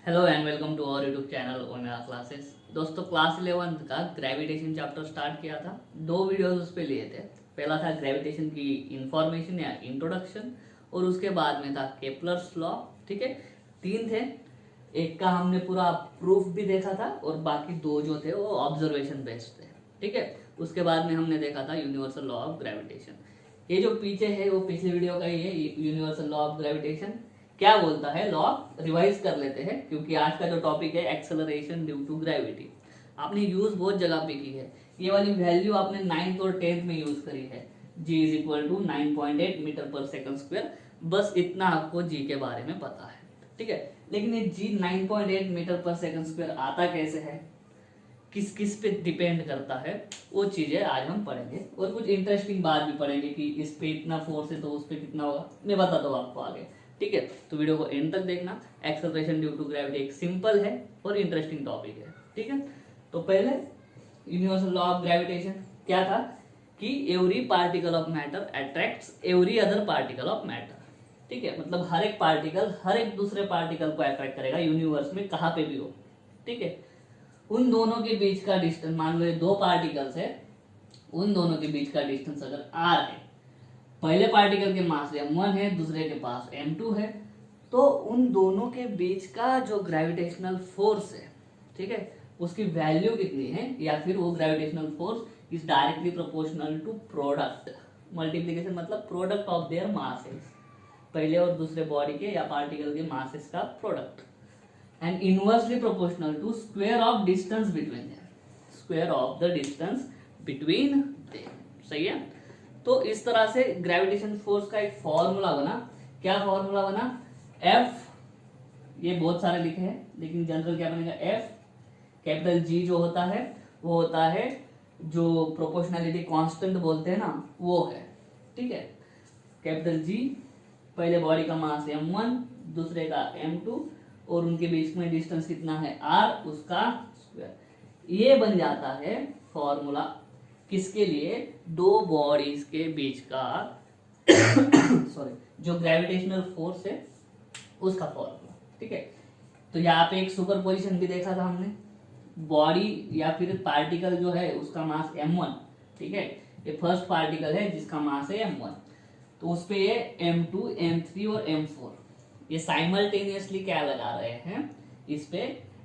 Hello and welcome to our YouTube channel Omega classes. दोस्तों class 11 का gravitation chapter start किया था। दो वीडियोस उस पे लिए थे। पहला था ग्रेविटेशन की इंफॉर्मेशन या इंट्रोडक्शन और उसके बाद में था केपलर्स लॉ। ठीक है, तीन थे। एक का हमने पूरा प्रूफ भी देखा था और बाकी दो जो थे वो ऑब्जर्वेशन बेस्ड थे। ठीक है, उसके बाद में हमने देखा था यूनिवर्सल लॉ ऑफ ग्रेविटेशन। ये जो पीछे है वो पिछले वीडियो का ही है, यूनिवर्सल लॉ ऑफ ग्रेविटेशन क्या बोलता है। लॉ रिवाइज कर लेते हैं क्योंकि आज का जो टॉपिक है एक्सेलरेशन ड्यू टू ग्रेविटी, आपने यूज बहुत जगह पे की है। ये वाली वैल्यू आपने 9th और 10th में यूज करी है। g is equal to 9.8 metre per second square. बस इतना आपको g के बारे में पता है। ठीक है, लेकिन ये g 9.8 metre per second square आता कैसे है, किस किस पे डिपेंड करता है, वो चीजें आज हम पढ़ेंगे। और कुछ इंटरेस्टिंग बात भी पढ़ेंगे कि इस पे इतना फोर्स है तो उस पे कितना होगा, मैं बता दूँ आपको आगे। ठीक है, तो वीडियो को एंड तक देखना। एक्सेलरेशन ड्यू टू ग्रेविटी एक सिंपल है और इंटरेस्टिंग टॉपिक है। ठीक है, तो पहले यूनिवर्सल लॉ ऑफ ग्रेविटेशन क्या था कि every particle of matter attracts every other particle of matter. ठीक है, मतलब हर एक पार्टिकल हर एक दूसरे पार्टिकल को अट्रैक्ट करेगा यूनिवर्स में, कहाँ पे भी हो। ठीक है, उन दोनों के बीच का डिस्टेंस, मान लो ये दो पार्टिकल्स है, उन दोनों के बीच का डिस्टेंस अगर r है, पहले पार्टिकल के मास m1 है, दूसरे के पास m2 है, तो उन दोनों के बीच का जो ग्रेविटेशनल फोर्स है, ठीक है, उसकी वैल्यू कितनी है, या फिर वो gravitational force is directly proportional to product. Multiplication मतलब प्रोडक्ट ऑफ देयर मासेस, पहले और दूसरे बॉडी के या पार्टिकल के मासेस का product, and inversely proportional to square of distance between them, square of the distance between them। सही है, तो इस तरह से ग्रेविटेशन फोर्स का एक फॉर्मूला बना। क्या फॉर्मूला बना, F, ये बहुत सारे लिखे हैं लेकिन जनरल क्या बनेगा, F कैपिटल G जो होता है वो होता है जो प्रोपोर्शनलिटी कांस्टेंट बोलते हैं ना, वो है। ठीक है, कैपिटल G, पहले बॉडी का मास m1, दूसरे का m2 और उनके बीच में डिस्टेंस कितना है r, उसका स्क्वायर। ये बन जाता है फॉर्मूला किसके लिए, दो बॉडीज के बीच का सॉरी जो ग्रेविटेशनल फोर्स है उसका फॉर्मूला। ठीक है, तो यहाँ पे एक सुपरपोजिशन भी देखा था हमने, बॉडी या फिर पार्टिकल जो है उसका मास m1। ठीक है, ये फर्स्ट पार्टिकल है जिसका मास है m1, तो उस पे ये m2, m3 और m4 ये साइमल्टेनियसली क्या लगा रहे हैं, इस पे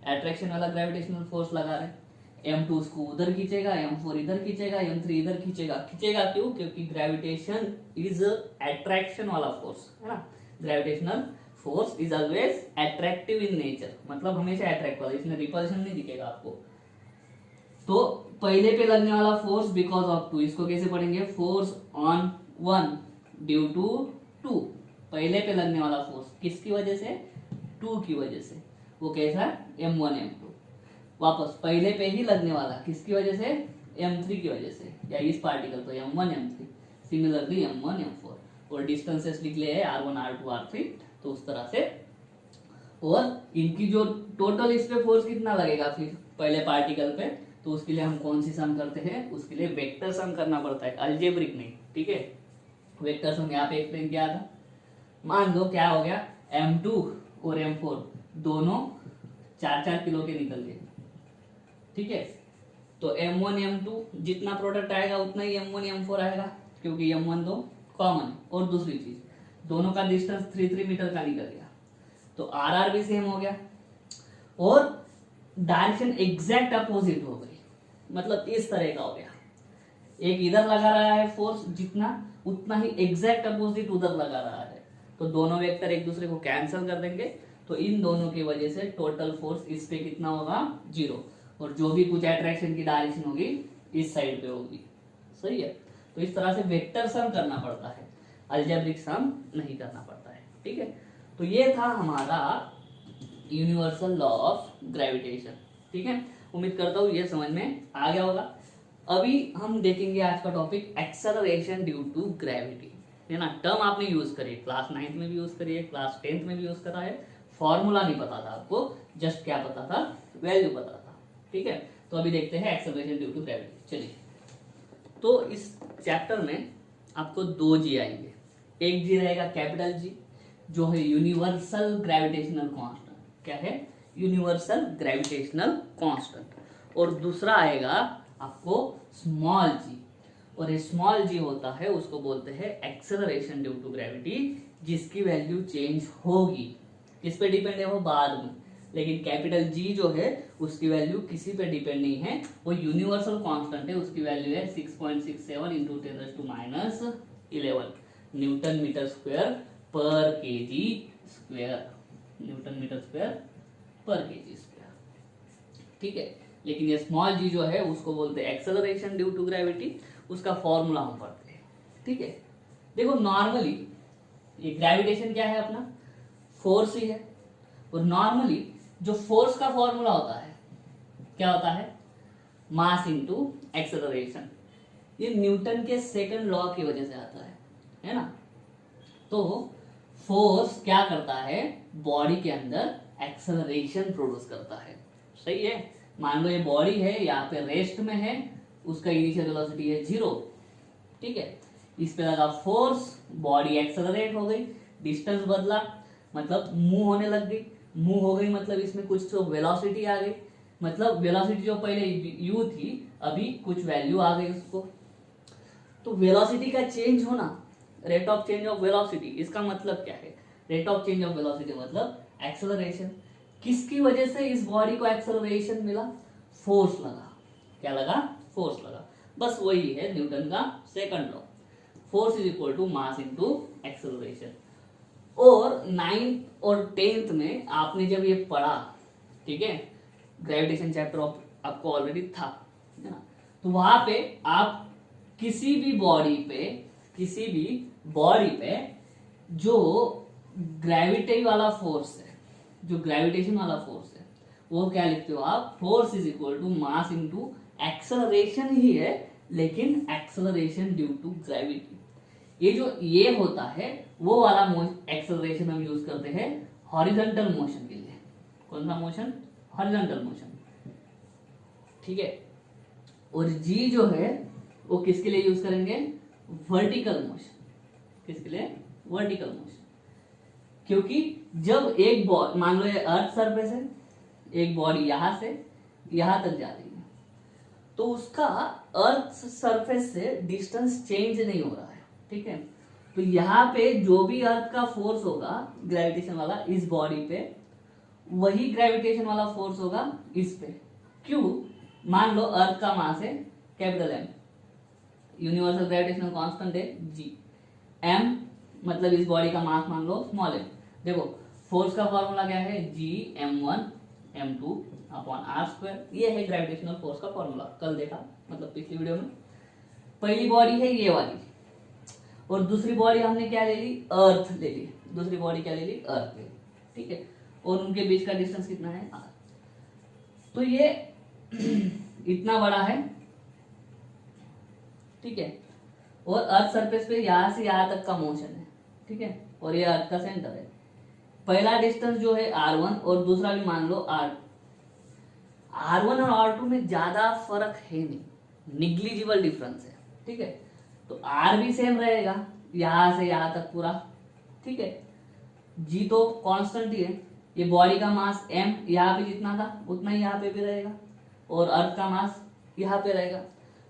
अट्रैक्शन वाला ग्रेविटेशनल फोर्स लगा रहे हैं। m2 उसको उधर खींचेगा, m4 इधर खींचेगा, m3 इधर खींचेगा। खींचेगा क्यों, क्योंकि ग्रेविटेशन इज अट्रैक्शन वाला फोर्स है ना। Gravitational force is always attractive in nature, मतलब हमेशा अट्रैक्ट वाला, इसमें रिपल्शन नहीं दिखेगा आपको। तो पहले पे लगने वाला फोर्स बिकॉज ऑफ टू, इसको कैसे पढ़ेंगे, force on one due to two. पहले पे लगने वाला फोर्स किसकी वजह से, टू की वजह से, वो कैसा, m1 m2। वापस पहले पे ही लगने वाला किसकी वजह से, m3 की वजह से, या इस पार्टिकल तो m1 m3, similarly m1 m4। और डिस्टेंसेस लिख लिए r1 r2 r3, तो उस तरह से। और इनकी जो टोटल इस पे फोर्स कितना लगेगा फिर पहले पार्टिकल पे, तो उसके लिए हम कौन सी सम करते हैं, उसके लिए वेक्टर सम करना पड़ता है, अलजेब्रिक नहीं। ठीक है, वेक्टर सम यहाँ पे एक्सप्लेन किया था। मान लो क्या हो गया, m2 और m4 दोनों 4-4 किलो के निकल गए। ठीक है, तो m1 m2 जितना प्रोडक्ट आएगा उतना ही m1 m4 आएगा, क्योंकि m1 दो कॉमन है। और दूसरी चीज, दोनों का डिस्टेंस 3 मीटर का निकल गया, तो आर भी सेम हो गया और डायरेक्शन एग्जैक्ट अपोजिट हो गई, मतलब इस तरह का हो गया। एक इधर लगा रहा है फोर्स जितना, उतना ही एग्जैक्ट अपोजिट उधर लगा रहा है, तो दोनों वेक्टर एक दूसरे को कैंसिल कर देंगे, तो इन दोनों की वजह से टोटल फोर्स इस पे कितना होगा, 0। और जो भी कुछ अट्रैक्शन की डायरेक्शन होगी इस साइड पे होगी। सही है, तो इस तरह से वेक्टर सम करना पड़ता है, अलजेब्रिक सम नहीं करना पड़ता है। ठीक है, तो ये था हमारा यूनिवर्सल लॉ ऑफ ग्रेविटेशन। ठीक है, उम्मीद करता हूँ ये समझ में आ गया होगा। अभी हम देखेंगे आज का topic acceleration due to gravity, है ना। टर्म आपने यूज करी, क्लास 9th में भी यूज करी है, क्लास 10th में भी यूज करा है। फॉर्मूला नहीं पता था आपको, जस्ट क्या पता था, वैल्यू पता था। ठीक है, तो अभी देखते हैं एक्सेलरेशन ड्यू टू ग्रेविटी। चलिए, तो इस चैप्टर में आपको 2 जी आएंगे। एक जी रहेगा कैपिटल जी, जो है यूनिवर्सल ग्रेविटेशनल कांस्टेंट। क्या है, यूनिवर्सल ग्रेविटेशनल कांस्टेंट। और दूसरा आएगा आपको स्मॉल जी, और ये स्मॉल जी होता है उसको बोलते हैं एक्सेलरेशन ड्यू टू ग्रेविटी, जिसकी वैल्यू चेंज होगी। किस पे डिपेंड है वो बाद में, लेकिन कैपिटल जी जो है उसकी वैल्यू किसी पे डिपेंड नहीं है, वो यूनिवर्सल कांस्टेंट है। उसकी वैल्यू है 6.67 into 10⁻11 newton metre square per KG square, newton metre square per KG square. ठीक है, लेकिन ये स्मॉल जी जो है उसको बोलते हैं एक्सेलरेशन ड्यू टू ग्रेविटी, उसका फॉर्मूला हम पढ़ते हैं। ठीक है, देखो नॉर्मली ये ग्रेविटेशन क्या है अपना, फोर्स ही है, और नॉर्मली जो फोर्स का फॉर्मूला होता है क्या होता है, मास इनटू एक्सेलरेशन। ये न्यूटन के सेकंड लॉ की वजह से आता है ना। तो फोर्स क्या करता है, बॉडी के अंदर एक्सेलरेशन प्रोड्यूस करता है। सही है, मान लो ये बॉडी है, यहाँ पे रेस्ट में है, उसका इनिशियल वेलोसिटी है 0। ठीक है, इस पे लगा फोर्स, बॉडी एक्सेलरेट हो गई, डिस्टेंस बदला मतलब मूव होने लग गई, मूव हो गई मतलब इसमें कुछ तो वेलोसिटी आ गई, मतलब वेलोसिटी जो पहले u थी अभी कुछ वैल्यू आ गई उसको। तो वेलोसिटी का चेंज होना, rate of change of velocity, इसका मतलब क्या है, rate of change of velocity मतलब एक्सेलरेशन। किसकी वजह से इस बॉडी को एक्सेलरेशन मिला, फोर्स लगा। क्या लगा, फोर्स लगा। बस वही है न्यूटन का second law, force is equal to mass into acceleration. और 9th और 10th में आपने जब ये पढ़ा, ठीक है, ग्रेविटेशन चैप्टर आपको ऑलरेडी था, है ना, तो वहां पे आप किसी भी बॉडी पे जो ग्रेविटी वाला फोर्स है, जो ग्रेविटेशन वाला फोर्स है, वो क्या लिखते हो आप, force is equal to mass into acceleration ही है, लेकिन एक्सेलरेशन ड्यू टू ग्रेविटी। ये जो ये होता है वो वाला एक्सेलरेशन हम यूज करते हैं हॉरिजॉन्टल मोशन के लिए। कौन सा मोशन, हॉरिजॉन्टल मोशन। ठीक है, और जी जो है वो किसके लिए यूज करेंगे, वर्टिकल मोशन। किसके लिए, वर्टिकल मोशन। क्योंकि जब एक बॉडी, मान लो ये अर्थ सरफेस है, एक बॉडी यहां से यहां तक जा रही है, तो उसका अर्थ सरफेस से डिस्टेंस चेंज नहीं हो रहा है। ठीक है, तो यहाँ पे जो भी अर्थ का फोर्स होगा ग्रेविटेशन वाला इस बॉडी पे, वही ग्रेविटेशन वाला फोर्स होगा इस पे। क्यों, मान लो अर्थ का मास है capital M, universal gravitational constant है G, M मतलब इस बॉडी का मास मान लो स्मॉल m। देखो फोर्स का फॉर्मूला क्या है, G m1m2/r²। ये है ग्रेविटेशनल फोर्स का फॉर्मूला, कल देखा, मतलब पिछली वीडियो में। पहली बॉडी है ये वाली, और दूसरी बॉडी हमने क्या ले ली, अर्थ ले ली। दूसरी बॉडी क्या ले ली, अर्थ ले ली। ठीक है, और उनके बीच का डिस्टेंस कितना है, r। तो ये इतना बड़ा है, ठीक है, और अर्थ सरफेस पे यहां से यहां तक का मोशन है। ठीक है, और ये अर्थ का सेंटर है। पहला डिस्टेंस जो है r1 और दूसरा भी मान लो r2। r1 और r2 में ज्यादा फर्क है नहीं, निग्लिजिबल डिफरेंस है। ठीक है, तो r भी सेम रहेगा यहां से यहां तक पूरा। ठीक है, g तो कांस्टेंट ही है, ये बॉडी का मास m यहाँ पे जितना था उतना ही यहाँ पे भी रहेगा, और अर्थ का मास यहाँ पे रहेगा।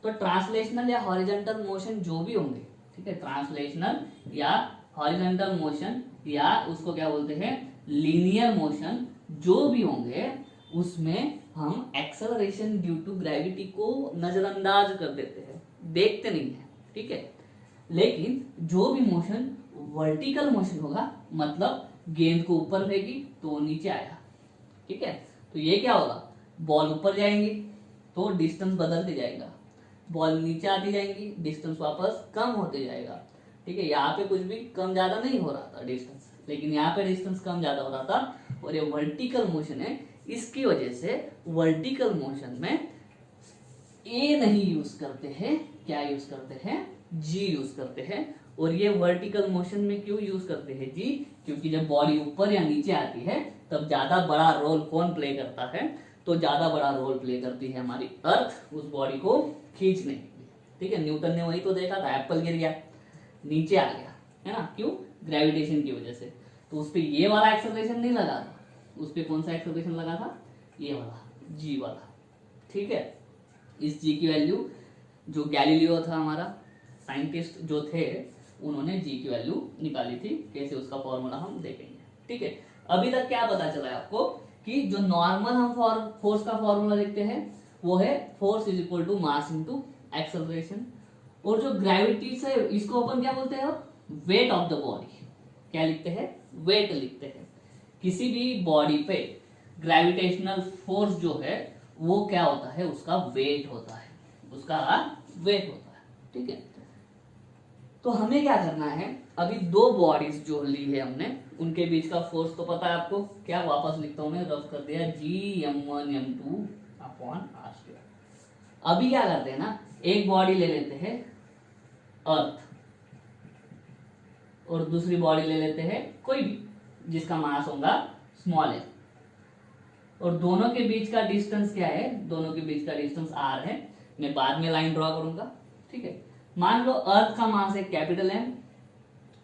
तो ट्रांसलेशनल या हॉरिजॉन्टल मोशन जो भी होंगे, ठीक है, ट्रांसलेशनल या हॉरिजॉन्टल मोशन या उसको क्या बोलते हैं, लीनियर मोशन, जो भी होंगे उसमें हम एक्सेलरेशन ड्यू टू ग्रेविटी को नजरअंदाज कर देते हैं, देखते नहीं है। ठीक है, लेकिन जो भी मोशन वर्टिकल मोशन होगा, मतलब गेंद को ऊपर फेंकी तो वो नीचे आया। ठीक है, तो ये क्या होगा, बॉल ऊपर जाएंगी तो डिस्टेंस बदलते जाएगा, बॉल नीचे आती जाएंगी डिस्टेंस वापस कम होते जाएगा। ठीक है, यहाँ पे कुछ भी कम ज्यादा नहीं हो रहा था डिस्टेंस, लेकिन यहाँ पे डिस्टेंस कम ज्यादा हो रहा था, और ये वर्टिकल मोशन है। इसकी वजह से वर्टिकल मोशन में ए नहीं यूज करते हैं, क्या यूज करते हैं, जी यूज करते हैं। और ये वर्टिकल मोशन में क्यों यूज करते हैं जी, क्योंकि जब बॉडी ऊपर या नीचे आती है तब ज्यादा बड़ा रोल कौन प्ले करता है, तो ज्यादा बड़ा रोल प्ले करती है हमारी अर्थ उस बॉडी को खींचने के लिए। ठीक है, न्यूटन ने वही तो देखा था, एप्पल गिर गया नीचे आ गया, है ना, क्यों, ग्रेविटेशन की वजह से। तो उस पर ये वाला एक्सेलरेशन नहीं लगा था, उस पर कौन सा एक्सेलरेशन लगा था, ये वाला जी वाला, ठीक है। इस जी की वैल्यू जो गैलीलियो था हमारा साइंटिस्ट जो थे, उन्होंने जी की वैल्यू निकाली थी, कैसे उसका फॉर्मूला हम देखेंगे, ठीक है। अभी तक क्या पता चला है आपको कि जो नॉर्मल हम फोर्स का फॉर्मूला देखते हैं वो है force is equal to mass into acceleration, और जो ग्रेविटी से इसको अपन क्या बोलते हैं, वेट ऑफ द बॉडी, क्या लिखते हैं, वेट लिखते हैं। किसी भी बॉडी पे ग्रेविटेशनल फोर्स जो है वो क्या होता है, उसका वेट होता है, उसका वेट होता है, ठीक है। तो हमें क्या करना है, अभी दो बॉडीज जो ली है हमने, उनके बीच का फोर्स तो पता है आपको, क्या वापस लिखता हूं मैं, रफ कर दिया, G m1m2 अपॉन r²। अभी क्या करते हैं ना, एक बॉडी ले लेते हैं अर्थ, और दूसरी बॉडी ले लेते हैं कोई भी जिसका मास होगा स्मॉल है, और दोनों के बीच का डिस्टेंस क्या है, दोनों के बीच का डिस्टेंस r है। मैं बाद में लाइन ड्रॉ करूंगा, ठीक है। मान लो अर्थ का मास है कैपिटल M,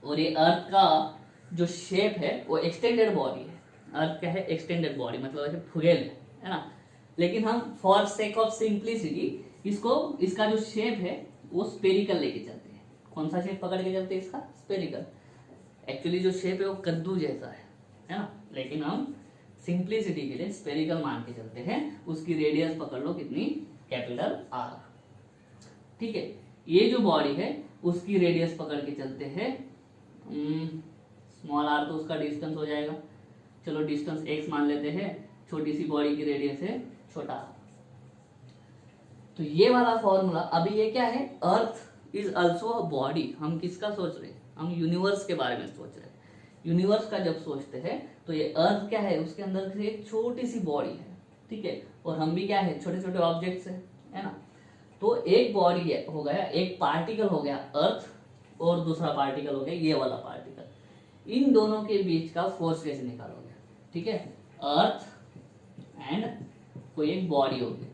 और ये अर्थ का जो शेप है वो एक्सटेंडेड बॉडी है। अर्थ क्या है, एक्सटेंडेड बॉडी, मतलब ऐसे फुगेल है ना। लेकिन हम फॉर सेक ऑफ सिंप्लिसिटी इसको, इसका जो शेप है वो स्पेरिकल लेके चलते हैं। कौन सा शेप पकड़ के चलते हैं, इसका स्पेरिकल। एक्चुअली जो शेप है वो कद्दू जैसा है ना, लेकिन हम सिंप्लिसिटी के लिए स्पेरिकल मान के चलते हैं। उसकी रेडियस पकड़ लो कितनी, कैपिटल R, ठीक है। ये जो बॉडी है उसकी रेडियस पकड़ के चलते हैं स्मॉल r, तो उसका डिस्टेंस हो जाएगा, चलो डिस्टेंस x मान लेते हैं, छोटी सी बॉडी की रेडियस है छोटा r। तो ये वाला फॉर्मूला, अभी ये क्या है, earth is also a body. हम किसका सोच रहे हैं, हम यूनिवर्स के बारे में सोच रहे हैं। यूनिवर्स का जब सोचते हैं तो ये अर्थ क्या है, उसके अंदर से एक छोटी सी बॉडी है, ठीक है, और हम भी क्या है, छोटे छोटे ऑब्जेक्ट्स है ना। तो एक बॉडी है, हो गया एक पार्टिकल हो गया अर्थ, और दूसरा पार्टिकल हो गया ये वाला पार्टिकल। इन दोनों के बीच का फोर्स कैसे निकालोगे, ठीक है, अर्थ एंड कोई एक बॉडी होगी,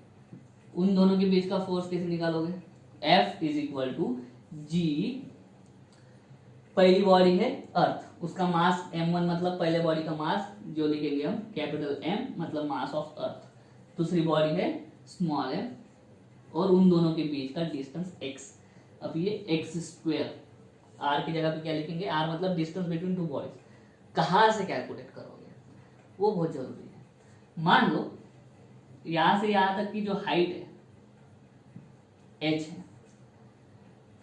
उन दोनों के बीच का फोर्स कैसे निकालोगे, F is equal to G, पहली बॉडी है अर्थ, उसका मास m1 मतलब पहले बॉडी का मास जो लिखेंगे हम कैपिटल M मतलब मास ऑफ अर्थ, दूसरी बॉडी है स्मॉल m, और उन दोनों के बीच का डिस्टेंस x। अब ये x², r की जगह पे क्या लिखेंगे, r मतलब डिस्टेंस बिटवीन टू बॉडीज। कहाँ से कैलकुलेट करोगे वो बहुत जरूरी है। मान लो यहां से यहां तक की जो हाइट है h है,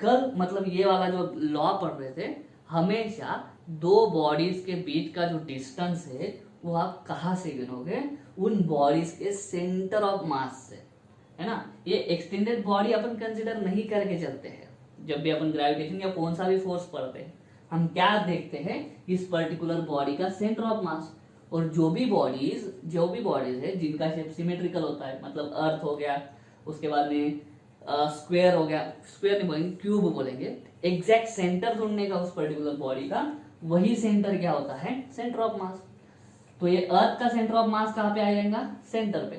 कल मतलब ये वाला जो लॉ पढ़ रहे थे, हमेशा दो बॉडीज के बीच का जो डिस्टेंस है वो आप कहाँ से गिनोगे, उन बॉडीज के सेंटर ऑफ मास से, है ना। ये एक्सटेंडेड बॉडी अपन कंसिडर नहीं करके चलते हैं। जब भी अपन ग्रेविटेशन या कौन सा भी फोर्स पढ़ते हैं, हम क्या देखते हैं, इस पर्टिकुलर बॉडी का सेंटर ऑफ मास। और जो भी बॉडीज है जिनका शेप सिमेट्रिकल होता है, मतलब अर्थ हो गया, उसके बाद में स्क्वायर हो गया, स्क्वायर नहीं बोलेंगे, क्यूब बोलेंगे, एग्जैक्ट सेंटर ढूंढने का उस पर्टिकुलर बॉडी का, वही सेंटर क्या होता है, सेंटर ऑफ मास। तो ये अर्थ का सेंटर ऑफ मास कहाँ पे आ जाएगा, सेंटर पे।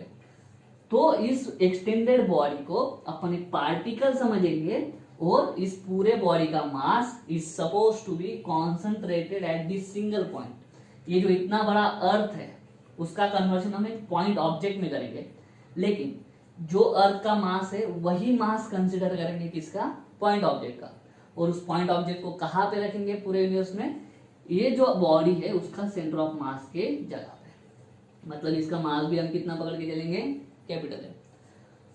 तो इस एक्सटेंडेड बॉडी को अपन एक पार्टिकल समझेंगे, और इस पूरे बॉडी का mass is suppose to be concentrated at this single point. ये जो इतना बड़ा अर्थ है उसका कन्वर्शन हम एक पॉइंट ऑब्जेक्ट में करेंगे, लेकिन जो अर्थ का मास है वही मास कंसिडर करेंगे किसका, पॉइंट ऑब्जेक्ट का। और उस पॉइंट ऑब्जेक्ट को कहाँ पे रखेंगे पूरे यूनिवर्स में, ये जो बॉडी है उसका सेंटर ऑफ मास के जगह पे। मतलब इसका मास भी हम कितना पकड़ के चलेंगे, कैपिटल है,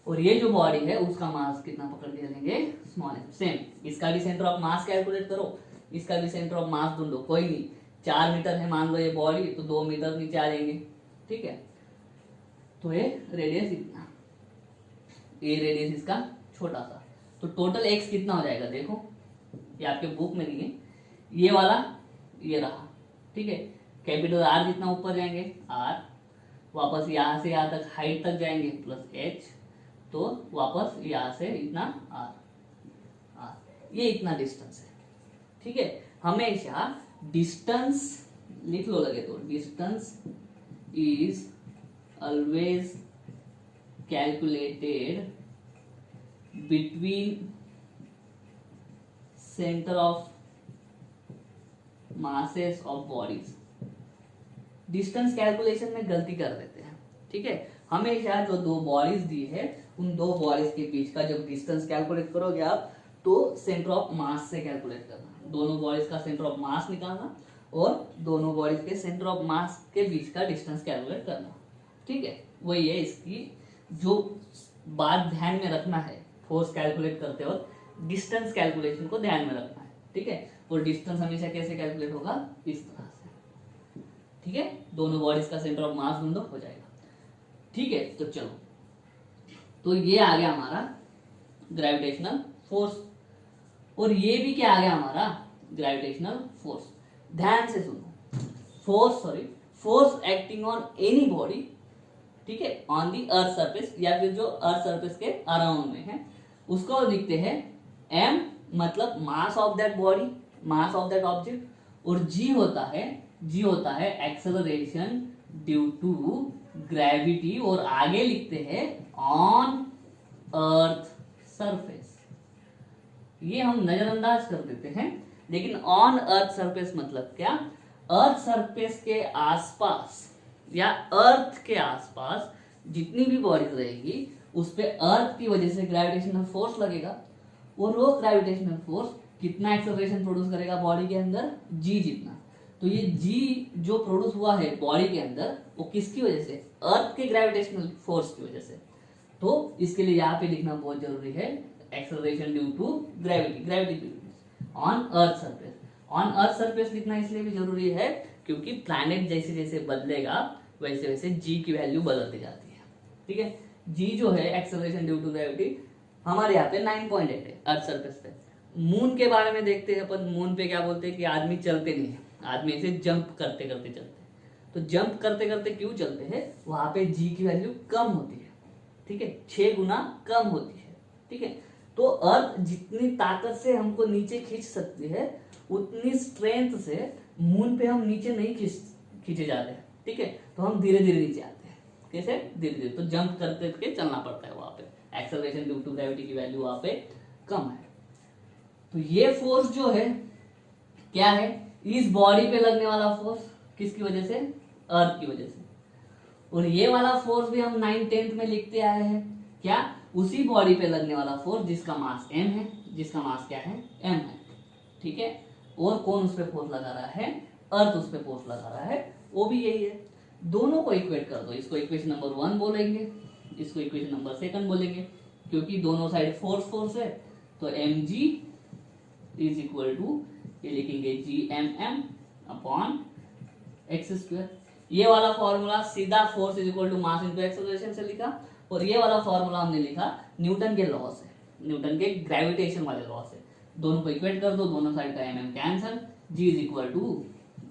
और ये जो बॉडी है उसका मास कितना पकड़ के चलेंगे, स्मॉल है। सेम इसका भी सेंटर ऑफ मास कैलकुलेट करो, इसका भी सेंटर ऑफ मास ढूंढो। कोई नहीं, 4 मीटर है मान लो ये बॉडी, तो 2 मीटर नीचे आ जाएंगे, ठीक है। तो ये रेडियस इतना, ये रेडियस इसका छोटा सा, तो टोटल एक्स कितना हो जाएगा, देखो ये आपके बुक में दिए, ये वाला ये रहा, ठीक है। कैपिटल R जितना ऊपर जाएंगे R, वापस यहाँ से यहाँ तक हाइट तक जाएंगे प्लस h, तो वापस यहाँ से इतना R, ये इतना डिस्टेंस है, ठीक है। हमेशा डिस्टेंस लिख लो लगे तो, distance is always calculated between centre of masses of bodies, distance calculation में गलती कर देते हैं। ठीक है, हमेशा जो दो बॉडीज दी है उन दो बॉडीज के बीच का जब डिस्टेंस कैलकुलेट करोगे आप तो सेंटर ऑफ मास से कैलकुलेट करना, दोनों बॉडीज का सेंटर ऑफ मास निकालना और दोनों बॉडीज के सेंटर ऑफ मास के बीच का डिस्टेंस कैलकुलेट करना। ठीक है, वही है इसकी जो बात ध्यान में रखना है फोर्स कैलकुलेट करते वक्त, डिस्टेंस कैलकुलेशन को ध्यान में रखना है। ठीक है, और डिस्टेंस हमेशा कैसे कैलकुलेट होगा, इस तरह से। ठीक है, दोनों बॉडीज का सेंटर ऑफ मास ढूंढो, हो जाएगा। ठीक है, तो चलो, तो ये आ गया हमारा ग्रेविटेशनल फोर्स, और ये भी क्या आ गया हमारा ग्रेविटेशनल फोर्स। ध्यान से सुनो, force acting on any body, ठीक है, ऑन दी अर्थ सरफेस या फिर जो अर्थ सरफेस के अराउंड में है, उसको लिखते हैं एम मतलब mass of that body, mass of that object, और जी होता है एक्सेलरेशन ड्यू टू ग्रेविटी, और आगे लिखते हैं ऑन अर्थ सरफेस। ये हम नजरअंदाज कर देते हैं, लेकिन ऑन अर्थ सरफेस मतलब क्या, अर्थ सरफेस के आसपास या अर्थ के आसपास जितनी भी बॉडीज रहेगी उस पे अर्थ की वजह से ग्रेविटेशनल फोर्स लगेगा, और वो ग्रेविटेशनल फोर्स कितना एक्सेलरेशन प्रोड्यूस करेगा बॉडी के अंदर, जी जितना। तो ये जी जो प्रोड्यूस हुआ है बॉडी के अंदर वो किसकी वजह से, अर्थ के ग्रेविटेशनल फोर्स की वजह से। तो इसके लिए यहाँ पे लिखना बहुत जरूरी है acceleration due to gravity on earth surface. On earth surface लिखना इसलिए भी जरूरी है क्योंकि प्लैनेट जैसे जैसे बदलेगा वैसे वैसे जी की वैल्यू बदलती जाती है। ठीक है, जी जो है एक्सेलरेशन ड्यू टू ग्रेविटी हमारे यहाँ पे 9.8 है अर्थ सरफेस पे। मून के बारे में देखते हैं अपन, मून पे क्या बोलते हैं कि आदमी चलते नहीं है, आदमी ऐसे जंप करते करते चलते हैं। तो जंप करते करते क्यों चलते हैं, वहां पे जी की वैल्यू कम होती है। ठीक है, 6 गुना कम होती है। ठीक है, तो अर्थ जितनी ताकत से हमको नीचे खींच सकती है उतनी स्ट्रेंथ से मून पे हम नीचे नहीं खींचे जाते हैं। ठीक है, तो हम धीरे धीरे नीचे आते हैं। कैसे, धीरे धीरे, तो जंप करते करके चलना पड़ता है वहां पे, एक्सेलरेशन ड्यू टू ग्रेविटी की वैल्यू वहां पे कम है। तो ये फोर्स जो है क्या है, इस बॉडी पे लगने वाला फोर्स किसकी वजह से, अर्थ की वजह से। और ये वाला फोर्स भी हम 9th-10th में लिखते आए हैं, क्या, उसी बॉडी पे लगने वाला फोर्स जिसका मास m है, जिसका मास क्या है, m है। ठीक है, और कौन उस पे फोर्स लगा रहा है, अर्थ उस पे फोर्स लगा रहा है, वो भी यही है। दोनों को इक्वेट कर दो, इसको इक्वेशन नंबर 1 बोलेंगे, इसको इक्वेशन नंबर 2 बोलेंगे, क्योंकि दोनों साइड फोर्स है। तो mg इज इक्वल टू, ये लिखेंगे gmm अपॉन x²। ये वाला फॉर्मूला सीधा force is equal to mass into acceleration से लिखा, और ये वाला फॉर्मूला हमने लिखा न्यूटन के लॉ से, न्यूटन के ग्रेविटेशन वाले लॉ से। दोनों को इक्वेट कर दो, दोनों साइड का mm cancel, g is equal to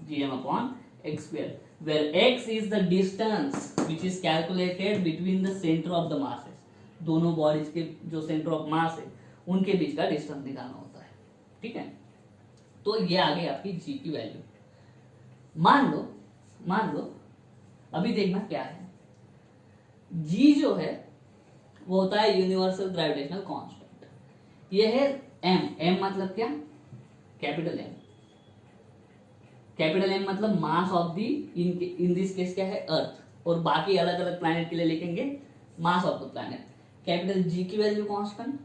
gm upon x², where x is the distance which is calculated between the center of the masses। दोनों बॉडीज के जो सेंटर ऑफ मास है उनके बीच का डिस्टेंस निकालना होता है। ठीक है, तो ये आ गई आपकी g की वैल्यू। मान लो अभी देखना क्या है, g जो है वो होता है यूनिवर्सल ग्रेविटेशनल कांस्टेंट। ये है m मतलब क्या, कैपिटल M। कैपिटल M मतलब mass of the, in this case क्या है, अर्थ, और बाकी अलग अलग प्लैनेट के लिए लिखेंगे mass of the planet. Capital G की वैल्यू कांस्टेंट,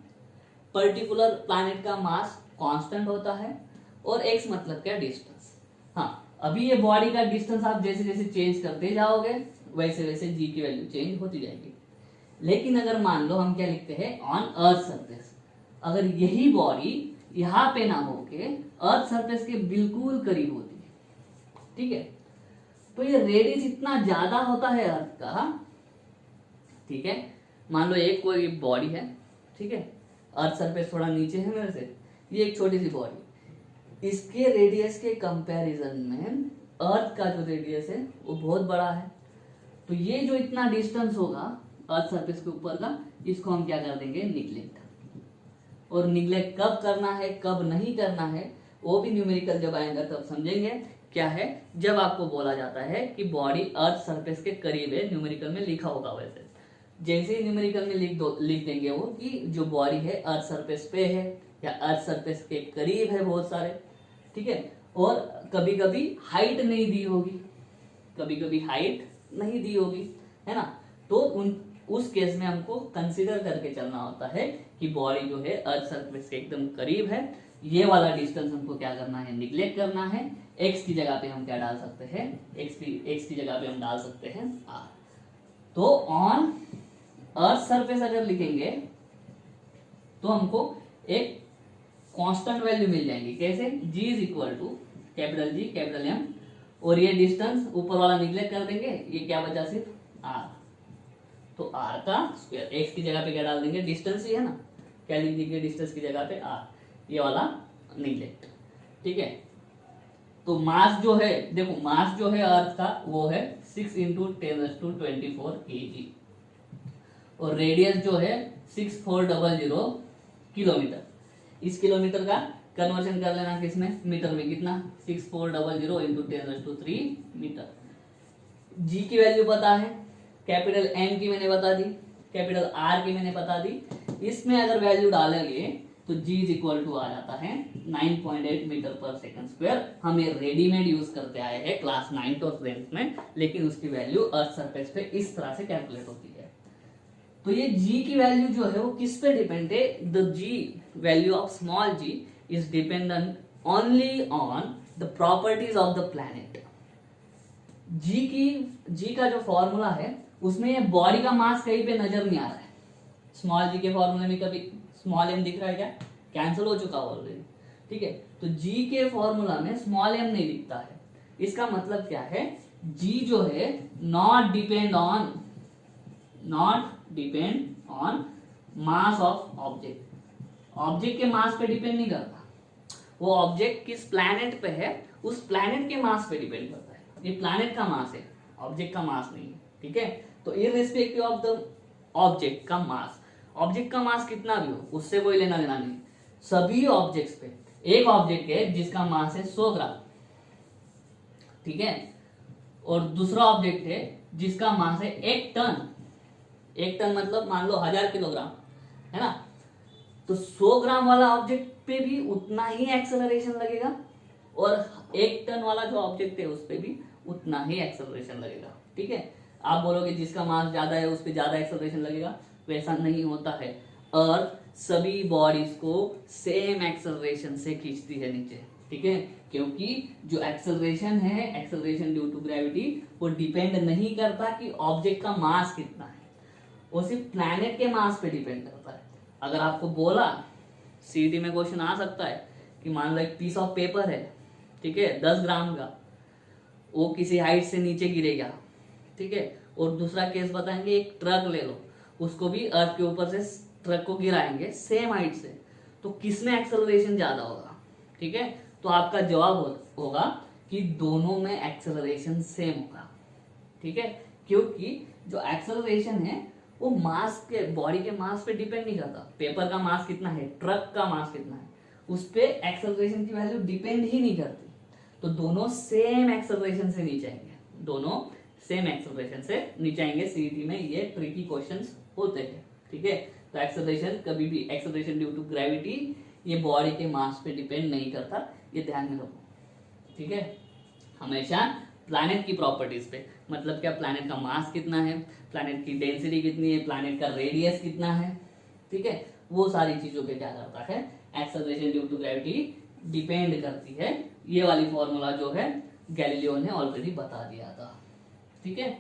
पर्टिकुलर प्लैनेट का मास कांस्टेंट होता है, और x मतलब क्या, डिस्टेंस। हाँ, अभी ये बॉडी का डिस्टेंस आप जैसे जैसे चेंज करते जाओगे वैसे वैसे g की वैल्यू चेंज होती जाएगी। लेकिन अगर मान लो हम क्या लिखते हैं, ऑन अर्थ सरफेस, अगर यही बॉडी यहाँ पे ना होके अर्थ सरफेस के बिल्कुल करीब होती है, ठीक है, तो ये रेडियस इतना ज्यादा होता है अर्थ का। ठीक है, मान लो एक कोई बॉडी है, ठीक है, अर्थ सरफेस थोड़ा नीचे है मेरे से, ये एक छोटी सी बॉडी, इसके रेडियस के कंपैरिजन में अर्थ का जो रेडियस है वो बहुत बड़ा है। तो ये जो इतना डिस्टेंस होगा अर्थ सरफेस के ऊपर का, इसको हम क्या कर देंगे, निग्लेक्ट। और निग्लेक्ट कब करना है कब नहीं करना है वो भी न्यूमेरिकल जब आएगा तब समझेंगे। क्या है, जब आपको बोला जाता है कि बॉडी अर्थ सरफेस के करीब है, न्यूमेरिकल में लिखा होगा वैसे, जैसे ही न्यूमेरिकल में लिख देंगे वो कि जो बॉडी है अर्थ सरफेस पे है या अर्थ सरफेस के करीब है बहुत सारे, ठीक है, और कभी कभी हाइट नहीं दी होगी, कभी कभी हाइट नहीं दी होगी, है ना। तो उस केस में हमको कंसीडर करके चलना होता है कि बॉडी जो है अर्थ सरफेस के एकदम करीब है, ये वाला डिस्टेंस हमको क्या करना है, निग्लेक्ट करना है। एक्स की जगह पे हम क्या डाल सकते हैं, एक्स की जगह पे हम डाल सकते हैं आर। तो ऑन अर्थ सरफेस अगर लिखेंगे तो हमको एक कांस्टेंट वैल्यू मिल जाएंगी। कैसे, g is equal to capital G capital M, और ये डिस्टेंस ऊपर वाला निग्लेक्ट कर देंगे, ये क्या बचा सिर्फ r। तो r का स्क्वायर, x की जगह पे क्या डाल देंगे, डिस्टेंस ही है ना, क्या लिख देंगे डिस्टेंस की जगह पे r, ये वाला निग्लेक्ट। ठीक है, तो मास जो है, देखो मास जो है अर्थ का वो है 6 × 10⁻24 kg, और रेडियस जो है 6400 किलोमीटर। इस किलोमीटर का कन्वर्जन कर लेना किसमें, मीटर में, कितना 6400 × 10⁻³ मीटर। जी की वैल्यू पता है, कैपिटल एम की मैंने बता दी, कैपिटल आर की मैंने बता दी। इसमें अगर वैल्यू डालेंगे तो जी इज इक्वल टू आ जाता है 9.8 मीटर पर सेकंड स्क्वायर। हम ये रेडीमेड यूज करते आए हैं क्लास 9 और 10 में, लेकिन उसकी वैल्यू अर्थ सरफेस पे इस तरह से कैलकुलेट होती है। तो ये g की वैल्यू जो है वो किस पे डिपेंड है, the g value of small g is dependent only on the properties of the planet. g का जो फॉर्मूला है उसमें ये बॉडी का मास कहीं पे नजर नहीं आ रहा है। स्मॉल g के फॉर्मूले में कभी स्मॉल m दिख रहा है क्या, कैंसिल हो चुका ऑलरेडी। ठीक है, तो g के फॉर्मूला में स्मॉल m नहीं दिखता है। इसका मतलब क्या है, g जो है not depend on mass of object. Object के मास पे डिपेंड नहीं करता, वो ऑब्जेक्ट किस प्लैनेट पे है उस प्लैनेट के मास पे डिपेंड करता है। ये प्लैनेट का मास है, ऑब्जेक्ट का मास नहीं है। ठीक है, तो इररिस्पेक्टिव ऑफ द ऑब्जेक्ट का मास, ऑब्जेक्ट का मास कितना भी हो उससे कोई लेना देना नहीं। सभी ऑब्जेक्ट्स पे, एक ऑब्जेक्ट है जिसका मास है 100 ग्राम, ठीक है, और दूसरा ऑब्जेक्ट है जिसका मास है 1 टन। 1 टन मतलब मान लो 1000 किलोग्राम, है ना। तो 100 ग्राम वाला ऑब्जेक्ट पे भी उतना ही एक्सेलरेशन लगेगा, और 1 टन वाला जो ऑब्जेक्ट है उस पे भी उतना ही एक्सेलरेशन लगेगा। ठीक है, आप बोलोगे जिसका मास ज्यादा है उस पे ज्यादा एक्सेलरेशन लगेगा, वैसा नहीं होता है। अर्थ सभी बॉडीज को सेम एक्सेलरेशन से खींचती है नीचे। ठीक है, क्योंकि जो एक्सेलरेशन है, एक्सेलरेशन ड्यू टू ग्रेविटी, वो डिपेंड नहीं करता कि ऑब्जेक्ट का मास कितना है, वो सिर्फ प्लैनेट के मास पे डिपेंड करता है। अगर आपको बोला, सीईटी में क्वेश्चन आ सकता है कि मान लो एक पीस ऑफ पेपर है, ठीक है, 10 ग्राम का, वो किसी हाइट से नीचे गिरेगा, ठीक है, और दूसरा केस बताएंगे एक ट्रक ले लो, उसको भी अर्थ के ऊपर से ट्रक को गिराएंगे सेम हाइट से, तो किसमें एक्सेलरेशन ज्यादा होगा। ठीक है, तो आपका जवाब होगा कि दोनों में एक्सेलरेशन सेम होगा। ठीक है, क्योंकि जो एक्सेलरेशन है वो मास के, बॉडी के मास पे डिपेंड नहीं करता। पेपर का मास कितना है, ट्रक का मास कितना है, उस पे एक्सेलरेशन की वैल्यू डिपेंड ही नहीं करती। तो दोनों सेम एक्सेलरेशन से नीचे आएंगे, दोनों सेम एक्सेलरेशन से नीचे आएंगे। सीईटी में ये ट्रिकी क्वेश्चंस होते हैं। ठीक है, तो एक्सेलरेशन कभी भी, एक्सेलरेशन ड्यू टू ग्रेविटी, ये बॉडी के मास पे डिपेंड नहीं करता, ये ध्यान में रखो। ठीक है, हमेशा प्लैनेट की प्रॉपर्टीज पे, मतलब क्या, प्लैनेट का मास कितना है, प्लैनेट की डेंसिटी कितनी है, प्लैनेट का रेडियस कितना है, ठीक है, वो सारी चीजों पे क्या करता है, acceleration due to gravity depend करती है। ये वाली फॉर्मूला जो है गैलीलियो ने ऑलरेडी बता दिया था। ठीक है,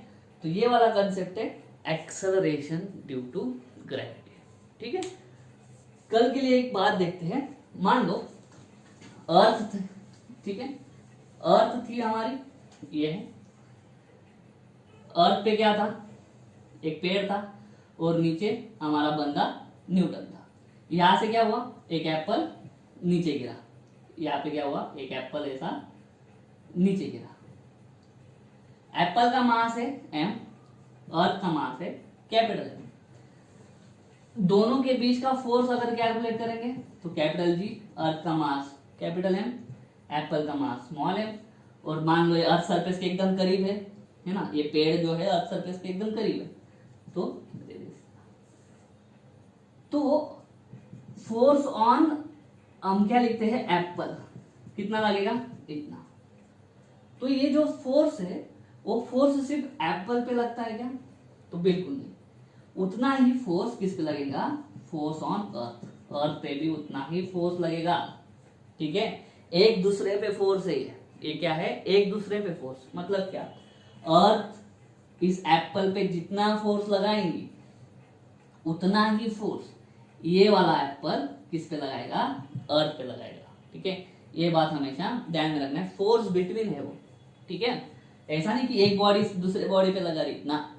तो ये वाला कंसेप्ट है एक्सेलरेशन ड्यू टू ग्रेविटी। ठीक है, कल के लिए एक बात देखते हैं। मान लो अर्थ, ठीक है, अर्थ थी हमारी, ये है अर्थ पे क्या था, एक पेड़ था, और नीचे हमारा बंदा न्यूटन था। यहां से क्या हुआ, एक एप्पल नीचे गिरा, यहाँ पे क्या हुआ, एक एप्पल ऐसा नीचे गिरा। एप्पल का मास है m, अर्थ का मास है कैपिटल M। दोनों के बीच का फोर्स अगर कैलकुलेट करेंगे तो कैपिटल G, अर्थ का मास कैपिटल M, एप्पल का मास स्मॉल m, और मान लो ये अर्थ सरफेस के एकदम करीब है ना, ये पेड़ जो है अर्थ सरफेस के एकदम करीब है, तो फोर्स ऑन, हम क्या लिखते हैं, एप्पल, कितना लगेगा, इतना। तो ये जो फोर्स है वो फोर्स सिर्फ एप्पल पे लगता है क्या? तो बिल्कुल नहीं। उतना ही फोर्स किस पे लगेगा? फोर्स ऑन अर्थ, अर्थ पे भी उतना ही फोर्स लगेगा। ठीक है, एक दूसरे पे फोर्स है ये क्या है? एक दूसरे पे फोर्स। मतलब क्या? अर्थ इस एप्पल पे जितना फोर्स लगाएंगी उतना ही फोर्स ये वाला एप्पल किस पे लगाएगा? अर्थ पे लगाएगा। ठीक है, ये बात हमेशा ध्यान में रखना है। फोर्स बिटवीन है वो। ठीक है, ऐसा नहीं कि एक बॉडी दूसरे बॉडी पे लगा रही ना,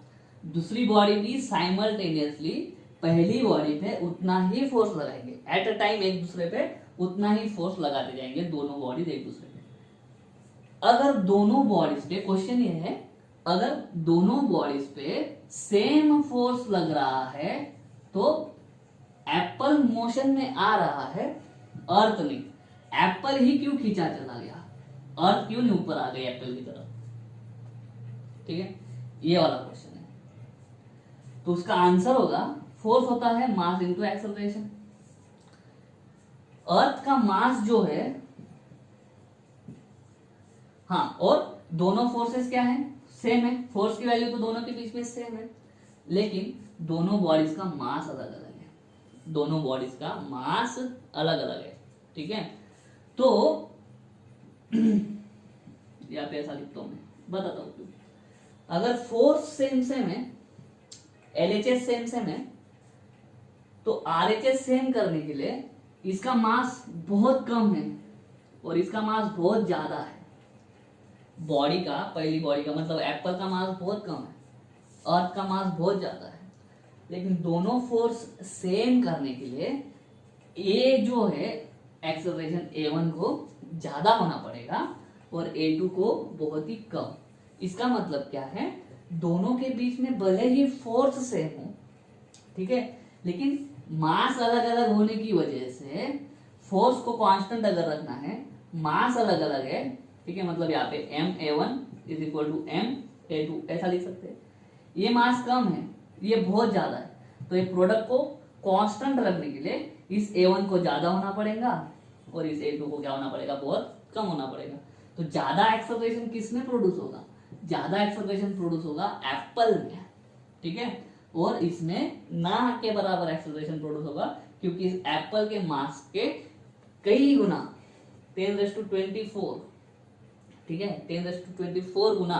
दूसरी बॉडी भी साइमल्टेनियसली पहली बॉडी पे उतना ही फोर्स लगाएंगे। एट अ टाइम एक दूसरे पे उतना ही फोर्स लगाते जाएंगे दोनों बॉडीज एक दूसरे पे। अगर दोनों बॉडीज पे, क्वेश्चन ये है, अगर दोनों बॉडीज पे सेम फोर्स लग रहा है तो एप्पल मोशन में आ रहा है, अर्थ नहीं। एप्पल ही क्यों खींचा चला गया? अर्थ क्यों नहीं ऊपर आ गई एप्पल की तरफ? ठीक है, ये वाला क्वेश्चन है। तो उसका आंसर होगा, फोर्स होता है मास इनटू एक्सेलरेशन। अर्थ का मास जो है, हाँ, और दोनों फोर्सेस क्या है? सेम है। फोर्स की वैल्यू तो दोनों के बीच में सेम है, लेकिन दोनों बॉडीज का मास अलग अलग है। दोनों बॉडीज का मास अलग अलग है। ठीक है, तो यहाँ पे ऐसा लिखता हूं, मैं बताता हूं क्यों। अगर फोर्स सेम सेम है, एलएचएस सेम सेम है, तो आरएचएस सेम करने के लिए इसका मास बहुत कम है और इसका मास बहुत ज्यादा है। बॉडी का, पहली बॉडी का मतलब एप्पल का मास बहुत कम है, अर्थ का मास बहुत ज्यादा है, लेकिन दोनों फोर्स सेम करने के लिए ए जो है एक्सेलरेशन A1 को ज्यादा होना पड़ेगा और A2 को बहुत ही कम। इसका मतलब क्या है? दोनों के बीच में भले ही फोर्स सेम हो, ठीक है, लेकिन मास अलग अलग होने की वजह से फोर्स को कांस्टेंट अगर रखना है, मास अलग अलग है। ठीक है, मतलब यहाँ पे MA1 is equal to MA2 ऐसा लिख सकते हैं। ये मास कम है, ये बहुत ज्यादा है, तो ये प्रोडक्ट को कांस्टेंट रखने के लिए इस A1 को ज्यादा होना पड़ेगा और इस A2 को क्या होना पड़ेगा? बहुत कम होना पड़ेगा। तो ज्यादा एक्सेलरेशन किस में प्रोड्यूस होगा? ज्यादा एक्सेलरेशन प्रोड्यूस होगा एप्पल में। ठीक है, और इसमें ना के बराबर एक्सेलरेशन प्रोड्यूस होगा, क्योंकि इस एप्पल के मास के कई गुना 10⁻²4, ठीक है, 10⁻²4 गुना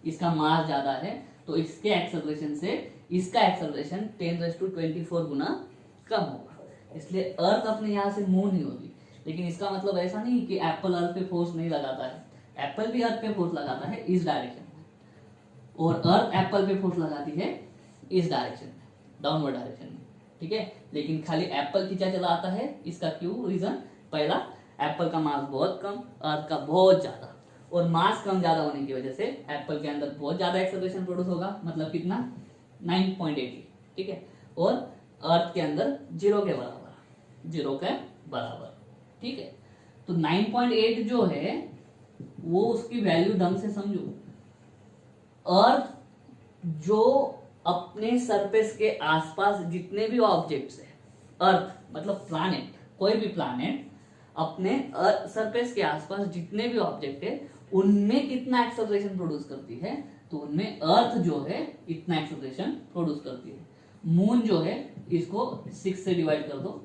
इसका मास ज्यादा है, तो इसके एक्सेलरेशन से इसका एक्सेलरेशन 10⁻²4 गुना कम होगा। इसलिए अर्थ अपने यहां से मूव नहीं होगी। लेकिन इसका मतलब ऐसा नहीं कि एप्पल अर्थ पे फोर्स नहीं लगाता है, एप्पल भी अर्थ पे फोर्स लगाता है इस डायरेक्शन में, और अर्थ एप्पल पे फोर्स लगाती है इस डायरेक्शन में, डाउनवर्ड डायरेक्शन में। ठीक है, लेकिन खाली एप्पल खींचा चला आता है। इसका क्यों? रीजन पहला, एप्पल का मास बहुत कम, अर्थ का बहुत ज्यादा, और मास कम ज्यादा होने की वजह से एप्पल के अंदर बहुत ज्यादा एक्सेलरेशन प्रोड्यूस होगा। मतलब कितना? 9.80। ठीक है, और अर्थ के अंदर 0 के बराबर, 0 के बराबर। ठीक है, तो 9.8 जो है वो उसकी वैल्यू ढंग से समझो। अर्थ जो अपने सरफेस के आसपास जितने भी ऑब्जेक्ट्स है, अर्थ मतलब प्लैनेट, कोई भी प्लैनेट अपने सरफेस के आसपास जितने भी ऑब्जेक्ट है उनमें कितना एक्सेलरेशन प्रोड्यूस करती है, तो उनमें अर्थ जो है इतना एक्सेलरेशन प्रोड्यूस करती है। मून जो है इसको 6 से डिवाइड कर दो,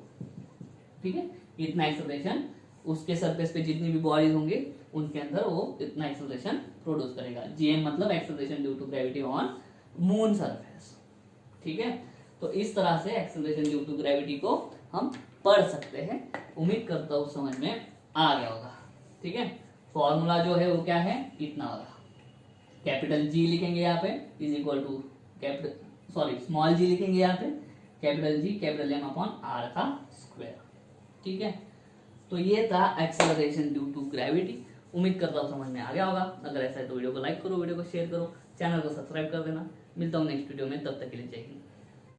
ठीक है, इतना एक्सेलरेशन उसके सरफेस पे जितनी भी बॉडीज होंगे उनके अंदर वो इतना एक्सेलरेशन प्रोड्यूस करेगा। GM मतलब acceleration due to gravity on moon surface. ठीक है, तो इस तरह से एक्सेलरेशन ड्यू टू ग्रेविटी को हम पढ़ सकते हैं। उम्मीद करता हूँ समझ में आ गया होगा। ठीक है, फॉर्मूला जो है वो क्या है? इतना होगा। कैपिटल G लिखेंगे यहाँ पे is equal to small g लिखेंगे यहाँ पे, capital G capital M upon R का स्क्वायर। ठीक है, तो ये था एक्सेलरेशन ड्यू टू ग्रेविटी। उम्मीद करता हूँ समझ में आ गया होगा। अगर ऐसा है तो वीडियो को लाइक करो, वीडियो को शेयर करो, चैनल को सब्सक्राइब कर देना। मिलता हूँ नेक्स्ट वीडियो में, तब तक के लिए जय हिंद।